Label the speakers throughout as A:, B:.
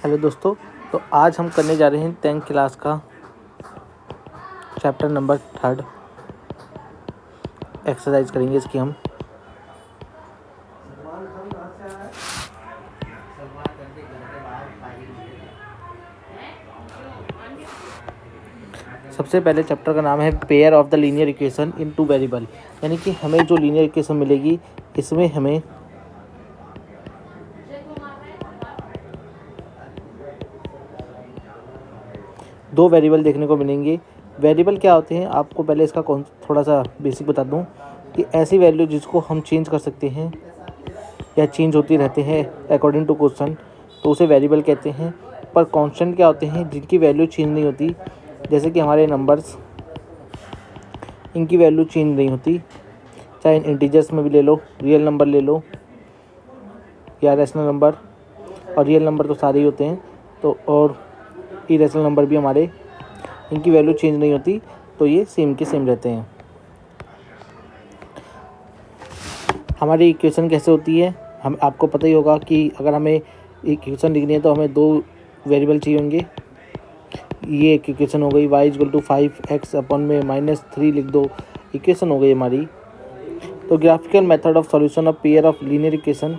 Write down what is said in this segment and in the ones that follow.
A: Hello दोस्तों, तो आज हम करने जा रहे हैं 10th क्लास का चैप्टर नंबर 3 एक्सरसाइज करेंगे इसकी हम। सबसे पहले चैप्टर का नाम है pair of the linear equation in two variable, यानी कि हमें जो लीनियर इक्वेशन मिलेगी इसमें हमें दो वेरिएबल देखने को मिलेंगे। वेरिएबल क्या होते हैं आपको पहले इसका थोड़ा सा बेसिक बता दूं कि ऐसी वैल्यू जिसको हम चेंज कर सकते हैं या चेंज होती रहते हैं अकॉर्डिंग टू क्वेश्चन, तो उसे वेरिएबल कहते हैं। पर कांस्टेंट क्या होते हैं जिनकी वैल्यू चेंज नहीं होती, जैसे कि हमारे नंबर्स, इनकी वैल्यू चेंज नहीं होती। चाहे इंटीजर्स में भी ले लो, रियल नंबर ले लो या रैशनल नंबर, और रियल नंबर तो सारे ही होते हैं, तो और इरेशनल नंबर भी हमारे, इनकी वैल्यू चेंज नहीं होती, तो ये सेम के सेम रहते हैं। हमारी इक्वेशन कैसे होती है, हम आपको पता ही होगा कि अगर हमें इक्वेशन लिखनी है तो हमें दो वेरिएबल चाहिए होंगे। ये एक इक्वेशन हो गई, y = 5x अपॉन में -3 लिख दो, इक्वेशन हो गई हमारी। तो graphical method of solution of pair of linear equation,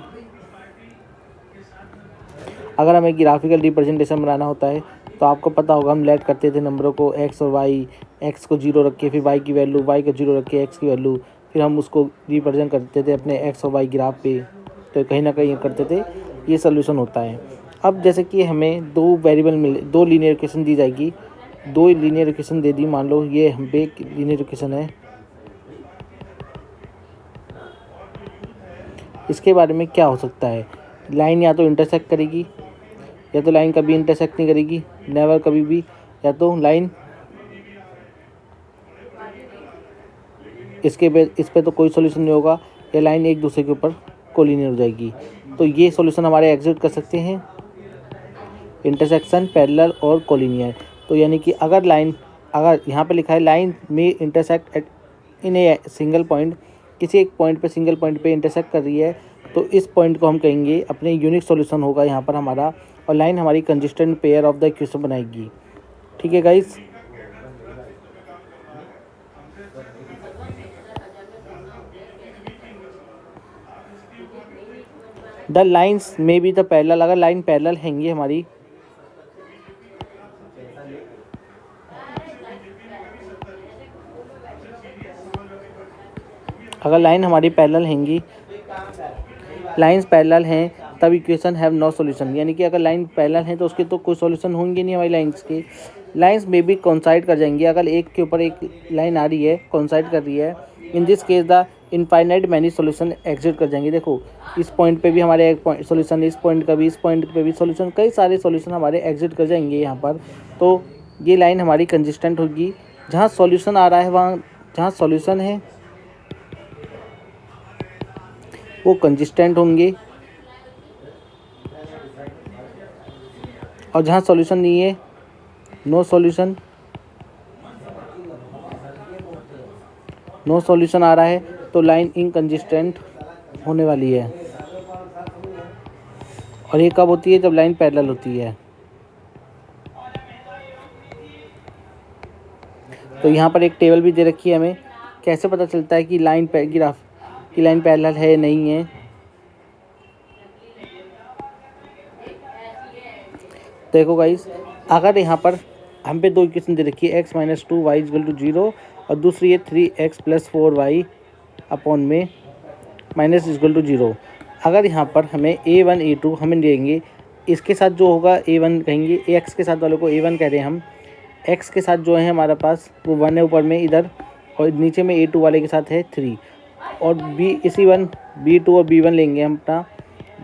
A: अगर हमें ग्राफिकल रिप्रेजेंटेशन बनाना होता है तो आपको पता होगा हम लेट करते थे नंबरों को x और y, x को 0 रख के फिर y की वैल्यू, y को 0 रख के x की वैल्यू, फिर हम उसको रिप्रेजेंट करते थे अपने x और y ग्राफ पे। तो कहीं ना कहीं करते थे, ये सोल्यूशन होता है। अब जैसे कि हमें दो वेरिएबल मिले, दो लीनियर इक्वेशन दी जाएगी, दो लीनियर इक्वेशन दे दी, मान लो ये हम पे एक लीनियर इक्वेशन है। इसके बारे में क्या हो सकता है, लाइन या तो इंटरसेक्ट करेगी या तो लाइन कभी इंटरसेक्ट नहीं करेगी, नेवर कभी भी, या तो लाइन इस पे तो कोई सॉल्यूशन नहीं होगा, या लाइन एक दूसरे के ऊपर कोलिनियर हो जाएगी। तो ये सॉल्यूशन हमारे एग्जिस्ट कर सकते हैं, इंटरसेक्शन, पैरेलल और कोलिनियर। तो यानी कि अगर यहाँ पे लिखा है लाइन में intersect in a single point, किसी एक पॉइंट पे, सिंगल पॉइंट पे इंटरसेक्ट कर रही है, तो इस पॉइंट को हम कहेंगे अपने यूनिक सॉल्यूशन होगा यहाँ पर हमारा, और लाइन हमारी consistent pair of the equation बनाएगी। ठीक है गाइस। द लाइन्स में बी द पैरेलल, अगर लाइन पैरेलल हैंगी हमारी, अगर लाइन हमारी पैरेलल हैंगी, लाइंस पैरेलल हैं, तब इक्वेशन हैव नो सॉल्यूशन, यानी कि अगर लाइन पैरेलल हैं तो उसके तो कोई सॉल्यूशन होंगे नहीं हमारी लाइंस के। लाइंस में भी कोइंसाइड कर जाएंगी, अगर एक के ऊपर एक लाइन आ रही है, कोइंसाइड कर रही है, in this case the infinite many solution exist कर जाएंगे। देखो इस पॉइंट पे भी हमारे एक पॉइंट सॉल्यूशन, इस पॉइंट का भी, इस पॉइंट पे भी सॉल्यूशन, कई सारे सॉल्यूशन हमारे एग्जिट कर जाएंगे यहाँ पर। तो ये लाइन हमारी कंसिस्टेंट होगी, जहाँ सॉल्यूशन आ रहा है वहाँ, जहाँ सॉल्यूशन है वो कंसिस्टेंट होंगे, और जहाँ सॉल्यूशन नहीं है, नो सॉल्यूशन, नो सॉल्यूशन आ रहा है, तो लाइन इनकंसिस्टेंट होने वाली है। और ये कब होती है, जब लाइन पैरेलल होती है। तो यहाँ पर एक टेबल भी दे रखी है, हमें कैसे पता चलता है कि लाइन ग्राफ की लाइन पैरेलल है या नहीं है। देखो गाइस, अगर यहाँ पर हम पे दो इक्वेशन दे रखी है, x - 2 y = 0, और दूसरी है 3x + 4y अपॉन में -0। अगर यहाँ पर हमें a1 a2 हमें देंगे, इसके साथ जो होगा a1 कहेंगे, x के साथ वालों को a1 कह रहे हैं हम, x के साथ जो है हमारे पास वो 1 है ऊपर में इधर, और नीचे में a2 वाले के साथ है 3, और इसी b2 और b1 लेंगे हम अपना,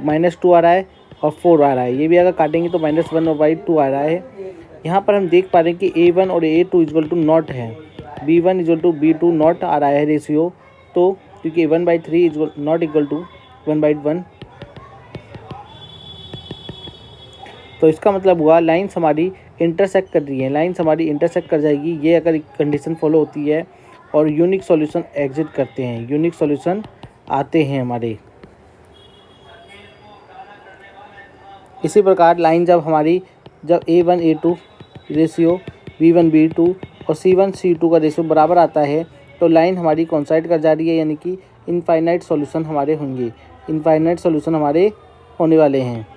A: -2 आ रहा है और 4 आ रहा है, ये भी अगर काटेंगे तो -1 और y2 आ रहा है। यहाँ पर हम देख पा रहे हैं कि a1 और a2 = नॉट है, b1 = b2 नॉट आ रहा है रेशियो, तो क्योंकि 1/3 नॉट इक्वल टू 1/1, तो इसका मतलब हुआ लाइन्स हमारी इंटरसेक्ट कर रही है, लाइन्स हमारी इंटरसेक्ट कर जाएगी, ये अगर कंडीशन फॉलो होती है, और यूनिक सॉल्यूशन एग्जिट करते हैं, यूनिक सॉल्यूशन आते हैं हमारे। इसी प्रकार लाइन जब A1 A2 ratio B1 B2 और C1 C2 का रेशियो बराबर आता है तो लाइन हमारी कोइंसाइड कर जा रही है, यानी कि इनफाइनाइट सॉल्यूशन हमारे होंगे, इनफाइनाइट सॉल्यूशन हमारे होने वाले हैं।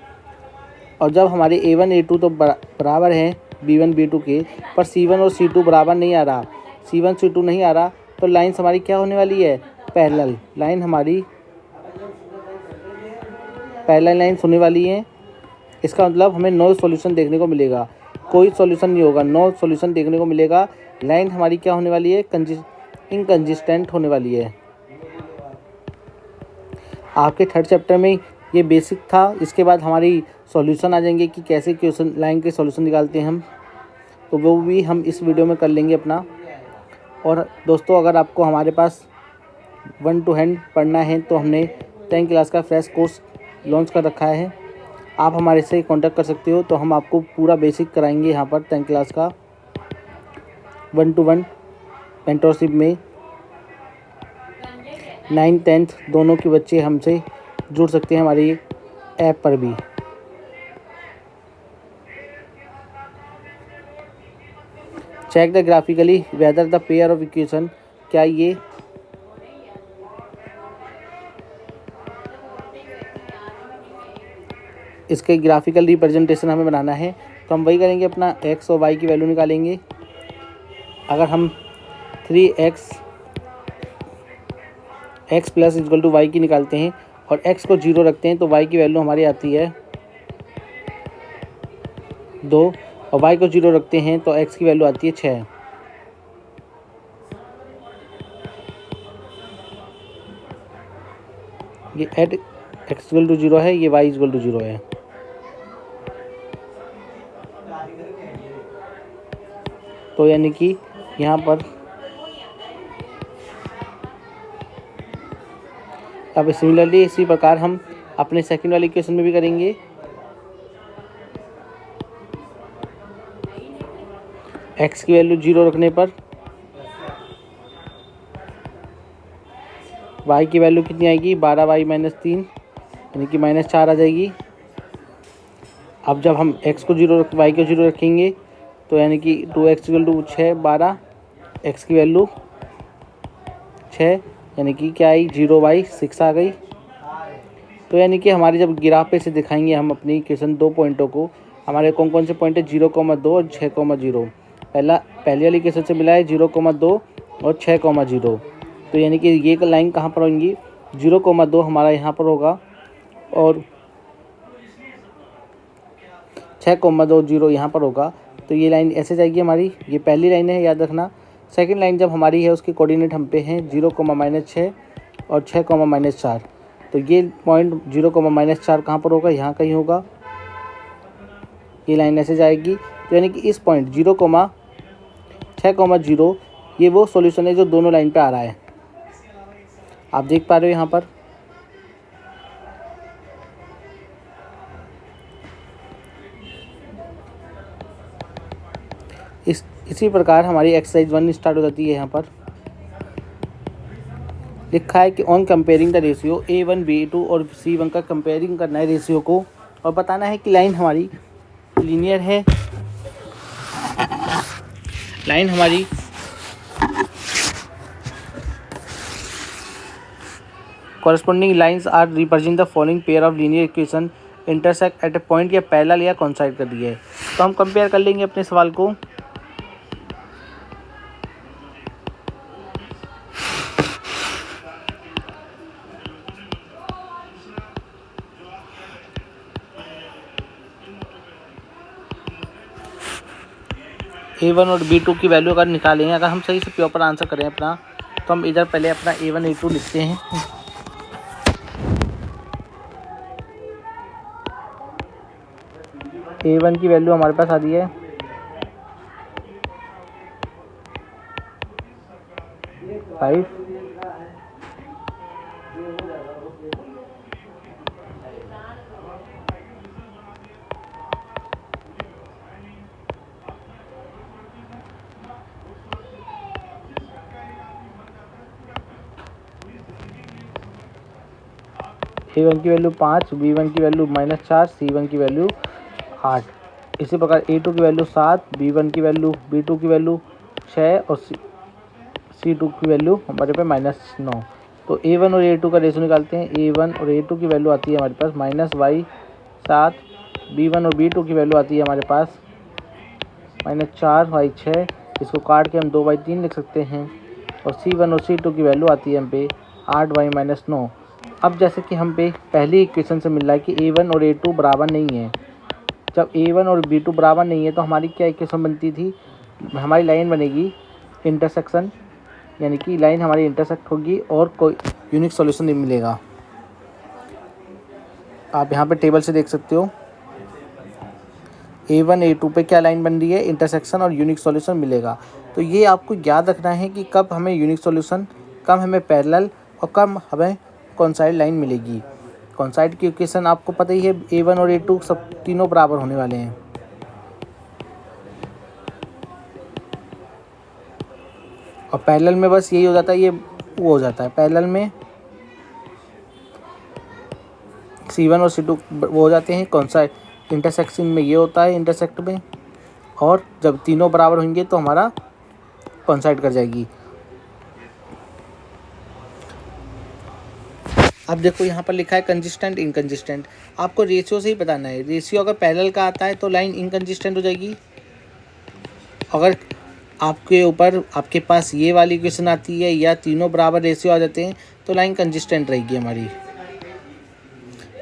A: और जब हमारे A1 A2 तो बराबर हैं B1 B2 के, पर C1 और C2 बराबर नहीं आ रहा, C1 C2 नहीं आ रहा, तो लाइन्स हमारी क्या होने वाली है, पैरेलल लाइन हमारी पैरेलल लाइन्स होने वाली हैं। इसका मतलब हमें नो सॉल्यूशन देखने को मिलेगा, कोई सॉल्यूशन नहीं होगा, नो सॉल्यूशन देखने को मिलेगा। लाइन हमारी क्या होने वाली है, इनकंसिस्टेंट होने वाली है। आपके थर्ड चैप्टर में ये बेसिक था, इसके बाद हमारी सॉल्यूशन आ जाएंगे कि कैसे क्वेश्चन लाइन के सॉल्यूशन निकालते हैं हम, तो वो भी हम इस वीडियो में कर लेंगे अपना। और दोस्तों, अगर आपको हमारे पास 1 to हैंड पढ़ना है तो हमने 10 क्लास का फ्रेश कोर्स लॉन्च कर रखा है, आप हमारे से कांटेक्ट कर सकते हो। तो हम आपको पूरा बेसिक कराएंगे यहाँ पर 10 क्लास का 1 to 1 मेंटरशिप में। 9th-10th दोनों के बच्चे हमसे जुड़ सकते हैं हमारी ऐप पर भी। Check the graphically whether the pair of equation, क्या ये इसके ग्राफिकल रिप्रेजेंटेशन हमें बनाना है, तो हम वही करेंगे, अपना x और y की वैल्यू निकालेंगे। अगर हम 3x plus equal to Y की निकालते हैं और x को 0 रखते हैं तो y की वैल्यू हमारी आती है 2, और y को 0 रखते हैं तो x की वैल्यू आती है 6। ये एट x इक्वल टू 0 है, ये y इक्वल टू 0 है। तो यानी कि यहाँ पर अब सिमिलरली इसी प्रकार हम अपने सेकंड वाले इक्वेशन में भी करेंगे। x की वैल्यू 0 रखने पर y की वैल्यू कितनी आएगी, 12y - 3 यानी कि -4 आ जाएगी। अब जब हम x को 0 y को 0 रखेंगे तो यानी कि 2x इक्वल टू 6 12, x की वैल्यू 6 यानी कि क्या आई, 0y 6 आ गई। तो यानी कि हमारी जब ग्राफ पे से दिखाएंगे हम अपनी इक्वेशन 2 पॉइंटों को, हमारे कौन कौन से पॉइंट है, 0,2 और 6,0। पहली वाली इक्वेशन से मिला है 0,2 और 6,0। तो यानी कि ये लाइन कहाँ पर होंगी, 0,2 हमारा यहाँ पर होगा और 6,20 यहाँ पर होगा। तो ये लाइन ऐसे जाएगी हमारी, ये पहली लाइन है, याद रखना। सेकंड लाइन जब हमारी है उसके कोऑर्डिनेट हम पे हैं 0,-6 और 6,-4। तो ये पॉइंट 0,-4 कहाँ पर होगा, यहाँ कहीं होगा। ये लाइन ऐसे जाएगी, तो यानी कि इस पॉइंट 0,6,0 ये वो सॉल्यूशन है जो दोनों लाइन पे आ रहा है, आप देख पा रहे हो यहाँ पर। इसी प्रकार हमारी एक्सरसाइज 1 स्टार्ट हो जाती है। यहाँ पर लिखा है कि on comparing the ratio A1 B2 और C1 का कंपेयरिंग करना है रेशियो को, और बताना है कि लाइन हमारी लीनियर है, लाइन हमारी corresponding lines are representing the following pair of linear equation intersect at a point या पैरेलल या कोइंसाइड कर दी है। तो हम कंपेयर कर लेंगे अपने सवाल को। A1 और B2 की वैल्यू अगर निकालेंगे, अगर हम सही से प्रॉपर आंसर करें अपना, तो हम इधर पहले अपना A1 A2 लिखते हैं। A1 की वैल्यू हमारे पास आ रही है 5, A1 की वैल्यू 5, B1 की वैल्यू -4, C1 की वैल्यू 8। इसी प्रकार A2 की वैल्यू 7, B2 की वैल्यू 6 और C2 की वैल्यू हमारे पे -9। तो A1 और A2 का रेशो निकालते हैं। A1 और A2 की वैल्यू आती है हमारे पास -y7, B1 और B2 की वैल्यू आती है हमारे पास -4y6। इसको काट के हम 2/3 लिख सकते हैं। और C1 और C2 की वैल्यू आती है हम पे 8y-9। अब जैसे कि हम पे पहली इक्वेशन से मिल रहा है कि A1 और A2 बराबर नहीं है। जब A1 और B2 बराबर नहीं है तो हमारी क्या इक्वेशन बनती थी, हमारी लाइन बनेगी इंटरसेक्शन, यानी कि लाइन हमारी इंटरसेक्ट होगी और कोई यूनिक सॉल्यूशन नहीं मिलेगा। आप यहाँ पे टेबल से देख सकते हो A1 A2 पे क्या लाइन बन रही है, इंटरसेक्शन और यूनिक सॉल्यूशन मिलेगा। तो ये आपको याद रखना है कि कब हमें यूनिक सॉल्यूशन, कब हमें पैरेलल और कब हमें कॉन्साइड लाइन मिलेगी। कॉन्साइड की इक्वेशन आपको पता ही है, A1 और A2 सब तीनों बराबर होने वाले हैं। और पैरेलल में बस यही हो जाता है, ये वो हो जाता है पैरेलल में C1 और C2 वो हो जाते हैं। कॉन्साइड इंटरसेक्शन में ये होता है, इंटरसेक्ट में, और जब तीनों बराबर होंगे तो हमारा कॉन्साइड कर जाएगी। अब देखो यहाँ पर लिखा है कंसिस्टेंट इनकंसिस्टेंट। आपको रेशियो से ही बताना है। रेशियो अगर पैरेलल का आता है तो लाइन इनकंसिस्टेंट हो जाएगी। अगर आपके ऊपर आपके पास ये वाली इक्वेशन आती है या तीनों बराबर रेशियो आ जाते हैं तो लाइन कंसिस्टेंट रहेगी हमारी।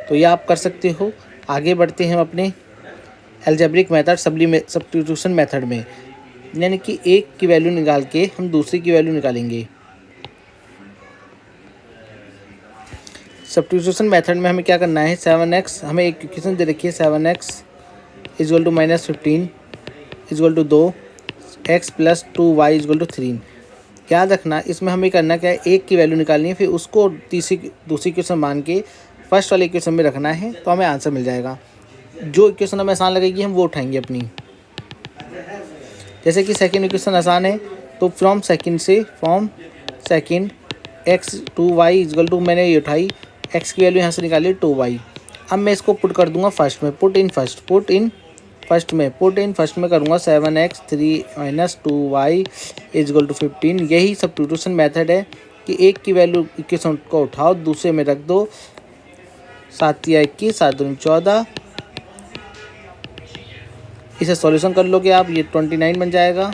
A: तो ये आप कर सकते हो। आगे बढ़ते हैं हम अपने अलजेब्रिक मेथड सब्स्टिट्यूशन मेथड में, यानी कि एक की वैल्यू निकाल के हम दूसरी की वैल्यू निकालेंगे। सब्स्टिट्यूशन मेथड में हमें क्या करना है, 7x, हमें एक इक्वेशन दे रखी है 7x = -15 = 2, x + 2y = 3। याद रखना इसमें हमें करना क्या है, एक की वैल्यू निकालनी है, फिर उसको दूसरी इक्वेशन मान के फर्स्ट वाली इक्वेशन में रखना है, तो हमें आंसर मिल जाएगा। जो इक्वेशन हमें आसान लगेगी हम वो उठाएंगे अपनी। जैसे कि सेकंड इक्वेशन आसान है, तो from second x to y = मैंने ये उठाई, x की वैल्यू यहाँ से निकाली 2y। अब मैं इसको पुट कर दूंगा फर्स्ट में, पुट इन फर्स्ट में करूँगा 7x 3 - 2y = 15। यही सब्स्टिट्यूशन मेथड है कि एक की वैल्यू इक्वेशन को उठाओ, दूसरे में रख दो। 7 या 21, 7 दूनी 14। इसे सॉल्यूशन कर लोगे आप, ये 29 बन जाएगा।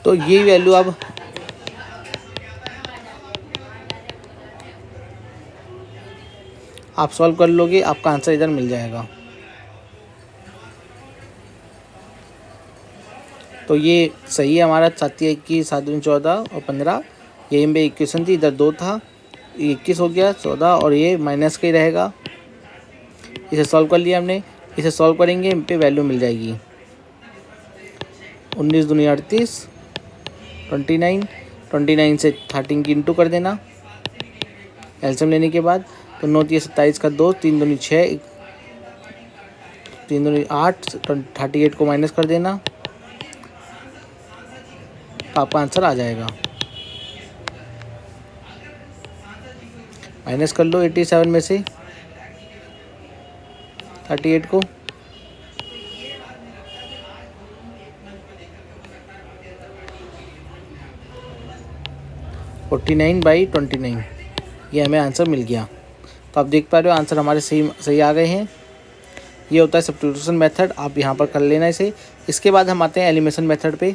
A: तो ये वैल्यू अब आप सॉल्व कर लोगे, आपका आंसर इधर मिल जाएगा। तो ये सही है हमारा। 7 या 21, 7 दूनी 14 और 15, ये में इक्वेशन थी, इधर 2 था, 21 हो गया, 14 और ये माइनस का ही रहेगा। इसे सॉल्व कर लिया हमने। इसे सॉल्व करेंगे, इन पे वैल्यू मिल जाएगी 19 दूनी 38, 29 से 13 की इंटू कर देना एलसीएम लेने के बाद। तो 9 × 27 का 2, 3 दूनी 6, 3 दूनी 8, 38 को माइनस कर देना, तो आपका आंसर आ जाएगा। माइनस कर लो 87 में से 38 को, (49/29) ये हमें आंसर मिल गया। तो आप देख पा रहे हो आंसर हमारे सही आ गए हैं। ये होता है सब्स्टिट्यूशन मेथड, आप यहाँ पर कर लेना इसे। इसके बाद हम आते हैं एलिमिनेशन मेथड पे।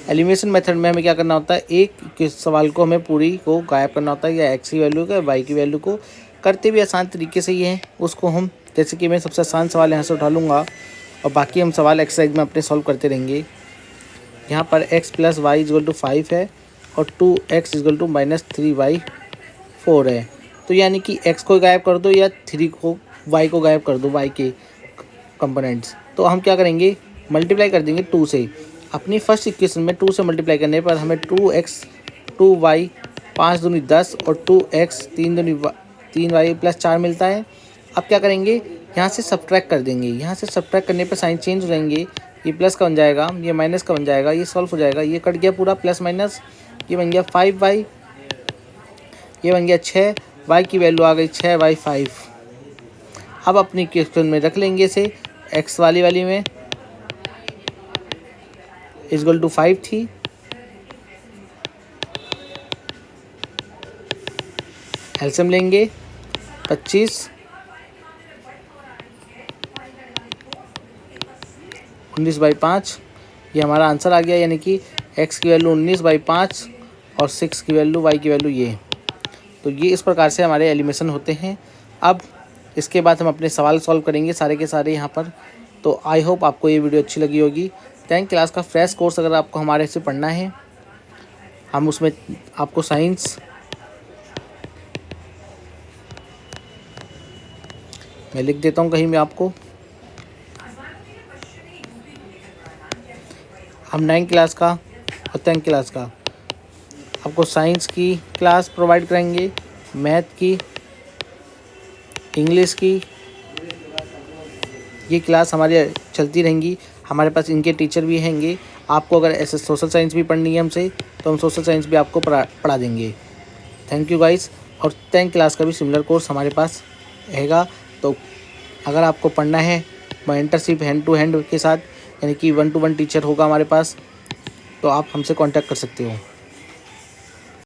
A: एलिमिनेशन मेथड में हमें क्या करना होता है, एक के सवाल को हमें पूरी को गायब करना होता है, या x की वैल्यू को या y की वैल्यू को। करते भी आसान तरीके से ही है उसको हम, जैसे कि मैं सबसे आसान सवाल यहाँ से उठा लूँगा और बाकी हम सवाल एक्सरसाइज में अपने सॉल्व करते रहेंगे। यहाँ पर x + y = 5 है और 2x = -3y4 है। तो यानी कि x को गायब कर दो या 3 को y को गायब कर दो, y के कंपोनेंट्स। तो हम क्या करेंगे, मल्टीप्लाई कर देंगे 2 से। अपनी फर्स्ट इक्वेशन में 2 से मल्टीप्लाई करने पर हमें 2x 2y 5 दूनी 10 और 2x 3y प्लस 4 मिलता है। अब क्या करेंगे, यहाँ से सब्ट्रैक्ट कर देंगे। यहाँ से सब्ट्रैक्ट करने पर साइन चेंज हो जाएंगे, ये प्लस का बन जाएगा, ये माइनस का बन जाएगा, ये सॉल्व हो जाएगा, ये कट गया पूरा प्लस माइनस, ये बन गया 5y, ये बन गया 6, y की वैल्यू आ गई 6y 5। अब अपनी क्वेश्चन में रख लेंगे इसे, x वाली में इक्वल टू 5 थी, एलसीएम लेंगे 25 19/5, ये हमारा आंसर आ गया। यानी कि x की वैल्यू 19/5 और 6 की वैल्यू, y की वैल्यू ये। तो ये इस प्रकार से हमारे एलिमिनेशन होते हैं। अब इसके बाद हम अपने सवाल सॉल्व करेंगे सारे के सारे यहाँ पर। तो आई होप आपको ये वीडियो अच्छी लगी होगी। 10th क्लास का फ्रेश कोर्स अगर आपको हमारे से पढ़ना है, हम उसमें आपको साइंस, मैं लिख देता हूँ कहीं में आपको, हम 9th क्लास का और 10th क्लास का आपको साइंस की क्लास प्रोवाइड करेंगे, मैथ की, इंग्लिश की, ये क्लास हमारी चलती रहेंगी। हमारे पास इनके टीचर भी हैंगे। आपको अगर ऐसे सोशल साइंस भी पढ़नी है हमसे, तो हम सोशल साइंस भी आपको पढ़ा देंगे। Thank you guys. और 10th क्लास का भी सिमिलर कोर्स हमारे पास रहेगा। तो अगर आपको पढ़ना है मेंटरशिप हैंड टू हैंड के साथ, यानी कि 1-to-1 टीचर होगा हमारे पास, तो आप हमसे कांटेक्ट कर सकते हो।